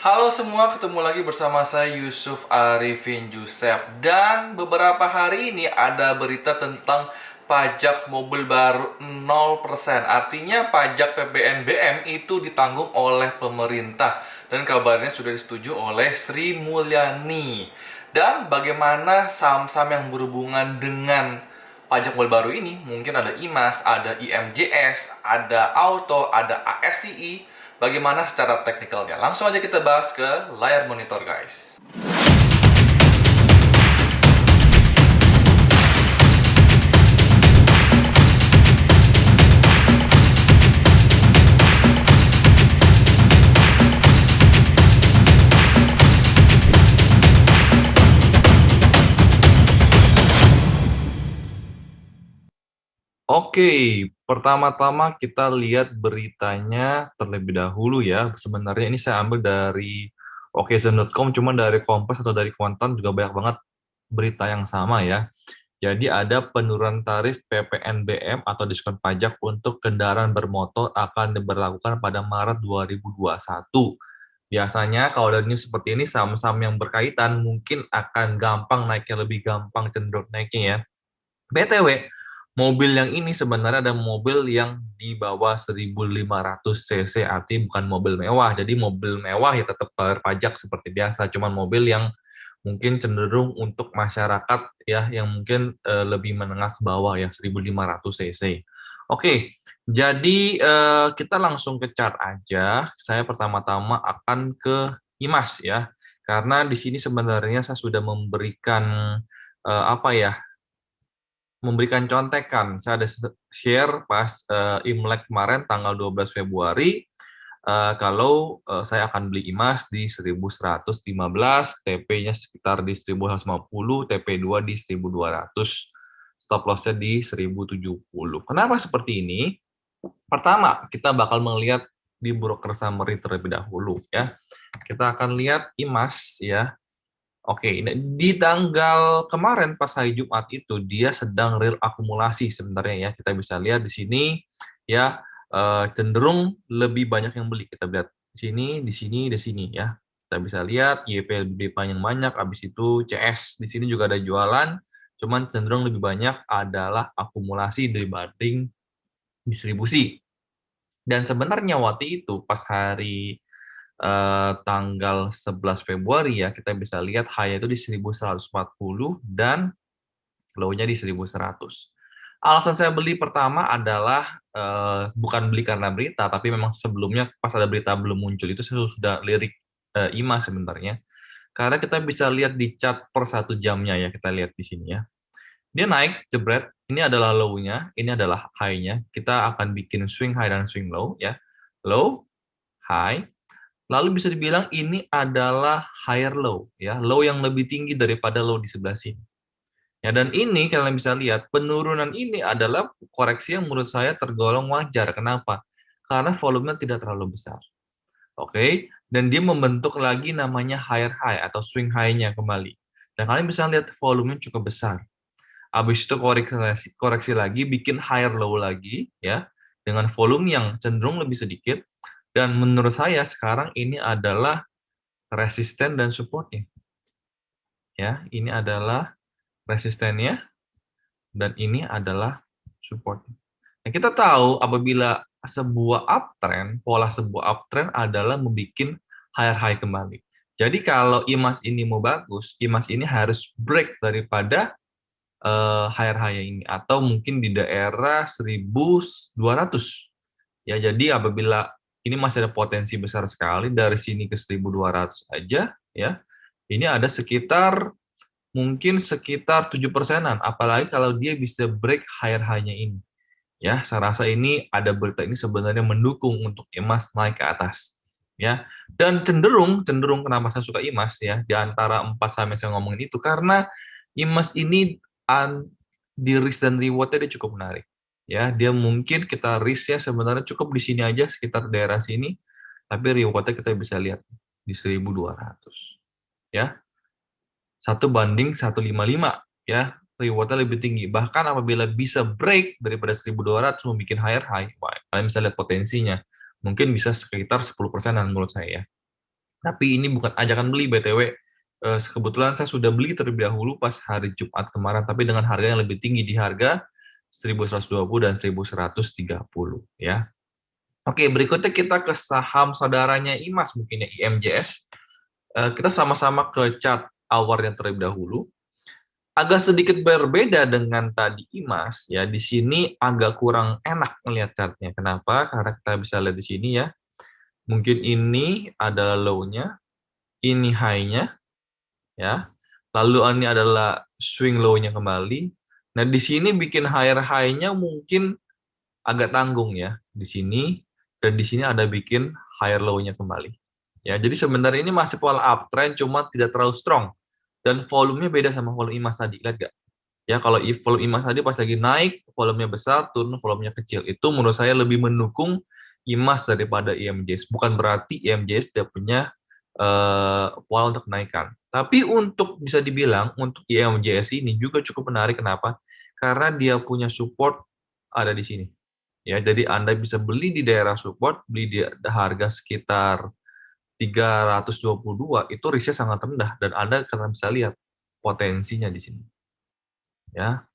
Halo semua, ketemu lagi bersama saya Yusuf Arifin Jusep. Dan beberapa hari ini ada berita tentang pajak mobil baru 0%. Artinya pajak PPNBM itu ditanggung oleh pemerintah. Dan kabarnya sudah disetujui oleh Sri Mulyani. Dan bagaimana saham-saham yang berhubungan dengan pajak mobil baru ini? Mungkin ada IMAS, ada IMJS, ada Auto, ada ASCI. Bagaimana secara teknikalnya? Langsung aja kita bahas ke layar monitor, guys. Oke, pertama-tama kita lihat beritanya terlebih dahulu ya. Sebenarnya ini saya ambil dari okezon.com, cuma dari Kompas atau dari Kuantan juga banyak banget berita yang sama ya. Jadi ada penurunan tarif PPNBM atau diskon pajak untuk kendaraan bermotor akan diberlakukan pada Maret 2021. Biasanya kalau ada news seperti ini, saham-saham yang berkaitan mungkin akan gampang naiknya, lebih gampang cenderung naiknya ya. BTW, mobil yang ini sebenarnya ada mobil yang di bawah 1.500 cc, artinya bukan mobil mewah. Jadi mobil mewah ya tetap bayar pajak seperti biasa, cuman mobil yang mungkin cenderung untuk masyarakat ya yang mungkin lebih menengah ke bawah ya 1.500 cc. Oke, jadi kita langsung ke chart aja. Saya pertama-tama akan ke IMAS ya. Karena di sini sebenarnya saya sudah memberikan apa ya? Memberikan contekan. Saya ada share pas Imlek kemarin tanggal 12 Februari kalau saya akan beli IMAS di 1115, TP-nya sekitar di 1150, TP2 di 1200, stop loss-nya di 1070. Kenapa seperti ini? Pertama, kita bakal melihat di broker summary terlebih dahulu ya. Kita akan lihat IMAS ya. Oke, di tanggal kemarin pas hari Jumat itu dia sedang real akumulasi sebenarnya ya. Kita bisa lihat di sini ya cenderung lebih banyak yang beli. Kita lihat di sini, di sini, di sini ya. Kita bisa lihat YPLB yang banyak, habis itu CS di sini juga ada jualan, cuman cenderung lebih banyak adalah akumulasi dibanding distribusi. Dan sebenarnya waktu itu pas hari tanggal 11 Februari ya, kita bisa lihat high itu di 1140 dan low-nya di 1100. Alasan saya beli pertama adalah bukan beli karena berita, tapi memang sebelumnya pas ada berita belum muncul itu saya sudah lirik IMA sebenarnya. Karena kita bisa lihat di chart per 1 jamnya ya, kita lihat di sini ya. Dia naik, jebret, ini adalah low-nya, ini adalah high-nya. Kita akan bikin swing high dan swing low ya. Low, high, lalu bisa dibilang ini adalah higher low, ya, low yang lebih tinggi daripada low di sebelah sini. Ya, dan ini kalian bisa lihat penurunan ini adalah koreksi yang menurut saya tergolong wajar. Kenapa? Karena volumenya tidak terlalu besar. Oke, dan dia membentuk lagi namanya higher high atau swing high-nya kembali. Dan kalian bisa lihat volumenya cukup besar. Habis itu koreksi lagi, bikin higher low lagi, ya, dengan volume yang cenderung lebih sedikit. Dan menurut saya sekarang ini adalah resisten dan supportnya. Ya, ini adalah resistennya dan ini adalah support. Nah, kita tahu apabila sebuah uptrend, pola sebuah uptrend adalah membuat higher high kembali. Jadi kalau IMAS ini mau bagus, IMAS ini harus break daripada higher high ini atau mungkin di daerah 1.200. Ya, jadi apabila ini masih ada potensi besar sekali dari sini ke 1.200 aja ya. Ini ada sekitar mungkin sekitar 7%-an, apalagi kalau dia bisa break higher high-nya ini. Ya, saya rasa ini ada berita ini sebenarnya mendukung untuk emas naik ke atas. Ya, dan cenderung kenapa saya suka emas ya di antara 4 saham yang saya ngomongin itu karena emas ini di risk dan reward-nya dia cukup menarik. Ya, dia mungkin kita risk-nya sebenarnya cukup di sini aja sekitar daerah sini, tapi reward-nya kita bisa lihat di 1.200. Ya, 1 banding 155 ya, reward-nya lebih tinggi. Bahkan apabila bisa break daripada 1.200 membuat higher high, kalian bisa lihat potensinya. Mungkin bisa sekitar 10%-an menurut saya ya. Tapi ini bukan ajakan beli BTW. Kebetulan saya sudah beli terlebih dahulu pas hari Jumat kemarin, tapi dengan harga yang lebih tinggi, di harga 1120 dan 1130 ya. Oke, berikutnya kita ke saham saudaranya Imas mungkin ya, IMJS. Kita sama-sama ke chart hour yang terlebih dahulu. Agak sedikit berbeda dengan tadi Imas ya. Di sini agak kurang enak melihat chartnya. Kenapa? Karena kita bisa lihat di sini ya. Mungkin ini adalah low-nya, ini high-nya ya. Lalu ini adalah swing low-nya kembali. Nah, di sini bikin higher high-nya mungkin agak tanggung ya di sini, dan di sini ada bikin higher low-nya kembali. Ya, jadi sebenarnya ini masih pola uptrend, cuma tidak terlalu strong. Dan volumenya beda sama volume IMAS tadi, lihat nggak? Ya, kalau volume IMAS tadi pas lagi naik, volumenya besar, turun volumenya kecil. Itu menurut saya lebih mendukung IMAS daripada IMJS. Bukan berarti IMJS tidak punya pola untuk kenaikan. Tapi untuk bisa dibilang, untuk IMJS ini juga cukup menarik. Kenapa? Karena dia punya support ada di sini. Ya, jadi Anda bisa beli di daerah support, beli di harga sekitar 322, itu risknya sangat rendah dan Anda akan bisa lihat potensinya di sini. Ya,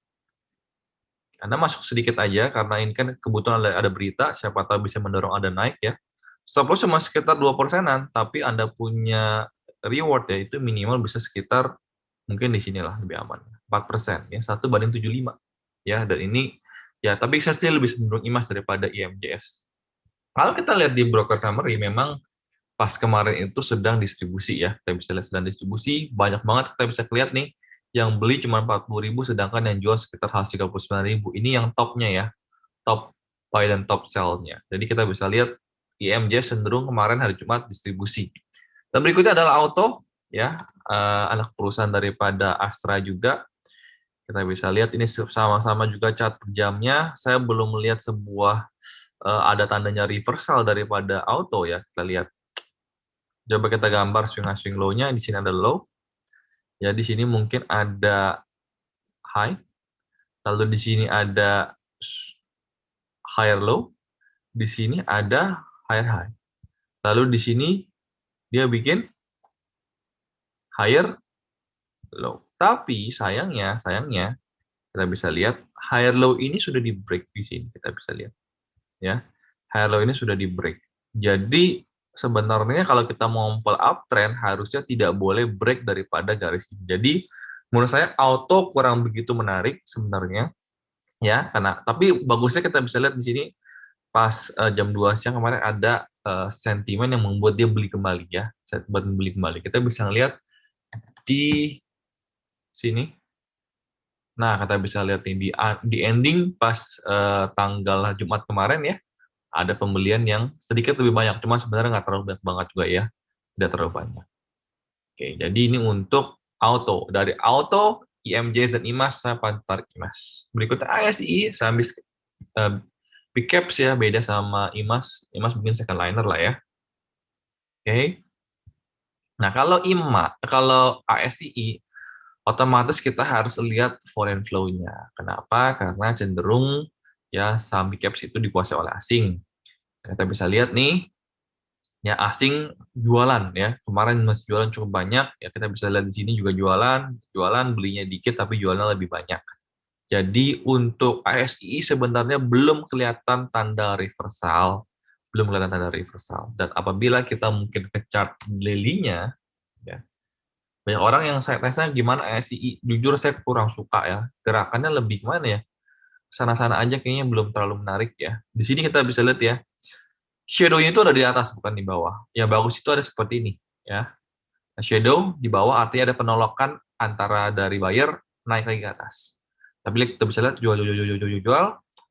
Anda masuk sedikit aja karena ini kan kebetulan ada berita, siapa tahu bisa mendorong Anda naik ya. Stop loss cuma sekitar 2%-an, tapi Anda punya reward ya itu minimal bisa sekitar mungkin di sinilah lebih aman. 4% ya, 1/75. Ya, dan ini ya tapi saya still lebih cenderung IMAS daripada IMJS. Kalau kita lihat di broker summary, memang pas kemarin itu sedang distribusi ya. Kita bisa lihat sedang distribusi, banyak banget kita bisa lihat nih, yang beli cuma 40.000, sedangkan yang jual sekitar 39.000. Ini yang topnya ya, top buy dan top sell-nya. Jadi kita bisa lihat IMJ cenderung kemarin hari Jumat distribusi. Dan berikutnya adalah Auto, ya, anak perusahaan daripada Astra juga. Kita bisa lihat ini sama-sama juga chart per jamnya. Saya belum melihat sebuah ada tandanya reversal daripada Auto ya. Kita lihat. Coba kita gambar swing low-nya. Di sini ada low. Ya, di sini mungkin ada high. Lalu di sini ada higher low. Di sini ada higher high. Lalu di sini dia bikin higher low. Tapi sayangnya kita bisa lihat higher low ini sudah di break di sini. Kita bisa lihat ya. Higher low ini sudah di break. Jadi sebenarnya kalau kita mau pull uptrend harusnya tidak boleh break daripada garis ini. Jadi menurut saya auto kurang begitu menarik sebenarnya ya, karena tapi bagusnya kita bisa lihat di sini pas jam 2 siang kemarin ada sentimen yang membuat dia beli kembali ya, sentimen beli kembali. Kita bisa lihat di sini. Nah, kita bisa lihat nih di ending pas tanggal Jumat kemarin ya, ada pembelian yang sedikit lebih banyak, cuma sebenarnya nggak terlalu banyak banget juga ya, tidak terlalu banyak. Oke, jadi ini untuk auto. Dari auto, IMJ dan IMAS, saya tarik IMAS. Berikutnya ASI, saya ambil big caps ya, beda sama IMAS. IMAS mungkin second liner lah ya. Oke. Nah, kalau ASI, otomatis kita harus lihat foreign flow-nya. Kenapa? Karena cenderung ya saham big caps itu dikuasai oleh asing. Kita bisa lihat nih, ya asing jualan ya. Kemarin masih jualan cukup banyak. Ya kita bisa lihat di sini juga jualan belinya dikit tapi jualnya lebih banyak. Jadi untuk ASI sebenarnya belum kelihatan tanda reversal, Dan apabila kita mungkin ke chart daily-nya, ya, banyak orang yang saya tanya gimana ASI. Jujur saya kurang suka ya. Gerakannya lebih kemana ya? Sana-sana aja kayaknya belum terlalu menarik ya. Di sini kita bisa lihat ya, shadow-nya itu ada di atas bukan di bawah. Yang bagus itu ada seperti ini ya. Nah, shadow di bawah artinya ada penolakan antara dari buyer naik lagi ke atas. Tapi kita bisa lihat jual.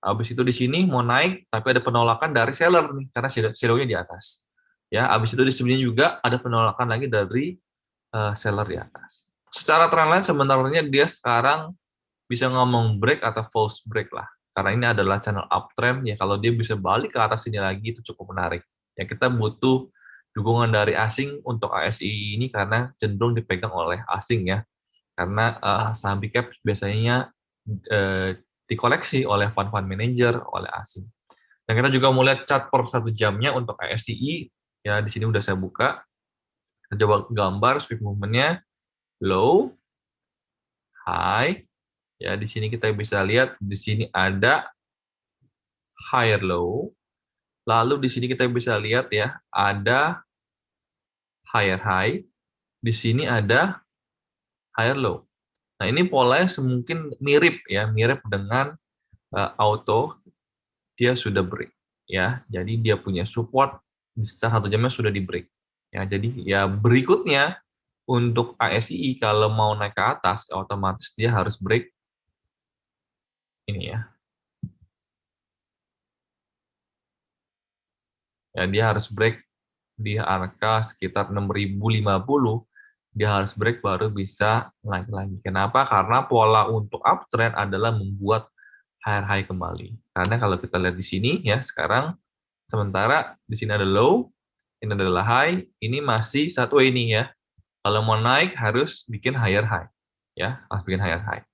Habis itu di sini mau naik tapi ada penolakan dari seller nih karena shadow-nya di atas. Ya, habis itu di sini juga ada penolakan lagi dari seller di atas. Secara trendline sebenarnya dia sekarang bisa ngomong break atau false break lah. Karena ini adalah channel uptrend ya, kalau dia bisa balik ke atas ini lagi itu cukup menarik. Ya kita butuh dukungan dari asing untuk ASI ini karena cenderung dipegang oleh asing ya. Karena saham big cap biasanya dikoleksi oleh fund manager, oleh asing. Dan kita juga mau lihat chart per 1 jamnya untuk ASI ya, di sini udah saya buka. Kita coba gambar sweep movementnya, low, high. Ya, di sini kita bisa lihat di sini ada higher low. Lalu di sini kita bisa lihat ya, ada higher high. Di sini ada higher low. Nah, ini polanya mungkin mirip ya, mirip dengan auto dia sudah break ya. Jadi dia punya support di setelah 1 jamnya sudah di break. Ya, jadi ya berikutnya untuk ASI kalau mau naik ke atas otomatis dia harus break ini ya. Ya, dia harus break di angka sekitar 6.050, dia harus break baru bisa naik lagi. Kenapa? Karena pola untuk uptrend adalah membuat higher high kembali. Karena kalau kita lihat di sini ya, sekarang sementara di sini ada low, ini adalah high, ini masih satu ini ya. Kalau mau naik harus bikin higher high. Ya, harus bikin higher high.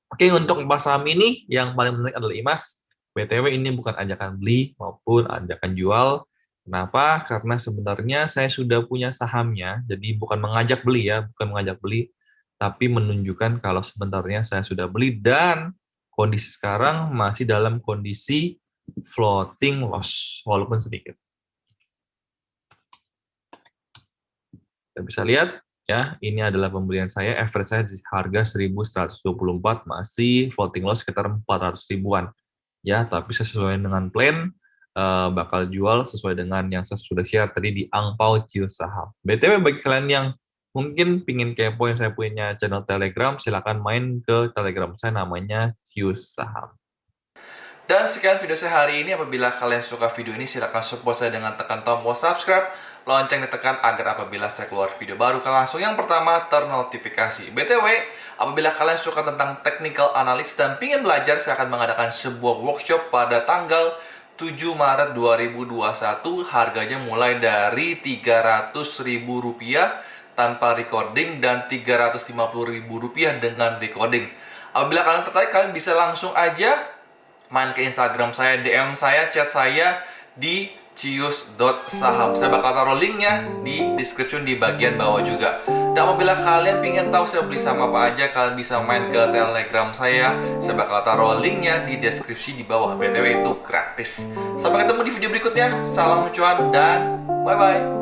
Oke, untuk membahas saham ini yang paling menarik adalah IMAS. BTW ini bukan ajakan beli maupun ajakan jual. Kenapa? Karena sebenarnya saya sudah punya sahamnya, jadi bukan mengajak beli ya, bukan mengajak beli, tapi menunjukkan kalau sebenarnya saya sudah beli dan kondisi sekarang masih dalam kondisi floating loss, walaupun sedikit. Kita bisa lihat ya, ini adalah pembelian saya, average saya di harga 1.124, masih floating loss sekitar 400 ribuan. Ya, tapi sesuai dengan plan, bakal jual sesuai dengan yang saya sudah share tadi di Angpau Cius Saham. BTW bagi kalian yang mungkin pingin kepoin saya punya channel Telegram, silakan main ke Telegram saya namanya Cius Saham. Dan sekian video saya hari ini. Apabila kalian suka video ini, silakan support saya dengan tekan tombol subscribe, lonceng ditekan agar apabila saya keluar video baru, kalian langsung yang pertama ternotifikasi. BTW, apabila kalian suka tentang technical analysis dan ingin belajar, saya akan mengadakan sebuah workshop pada tanggal 7 Maret 2021. Harganya mulai dari Rp300.000 tanpa recording dan Rp350.000 dengan recording. Apabila kalian tertarik, kalian bisa langsung aja main ke Instagram saya, DM saya, chat saya di cius.saham. Saya bakal taruh linknya di description di bagian bawah juga. Dan apabila kalian pengen tahu saya beli saham apa aja, kalian bisa main ke Telegram saya. Saya bakal taruh linknya di deskripsi di bawah. BTW itu gratis. Sampai ketemu di video berikutnya. Salam cuan dan bye-bye.